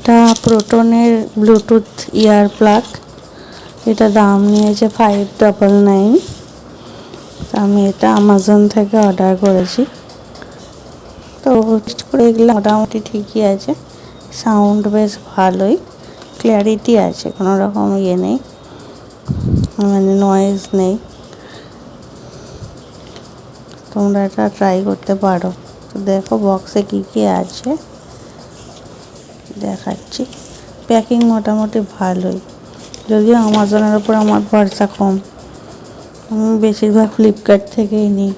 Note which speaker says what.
Speaker 1: এটা প্রোটনের ব্লুটুথ ইয়ার প্লাগ। এটা দাম নিয়েছে 599। আমি এটা অ্যামাজন থেকে অর্ডার করেছি। তো টেস্ট করে এগুলো মোটামুটি ঠিকই আছে, সাউন্ড বেশ ভালোই, ক্ল্যারিটি আছে, কোনো রকম ইয়ে নেই, মানে নয়েজ নেই। তোমরা এটা ট্রাই করতে পারো। তো দেখো বক্সে কি কি আছে দেখাচ্ছি। প্যাকিং মোটামুটি ভালোই, যদিও অ্যামাজনের ওপর আমার ভরসা কম, আমি বেশিরভাগ ফ্লিপকার্ট থেকেই নিই।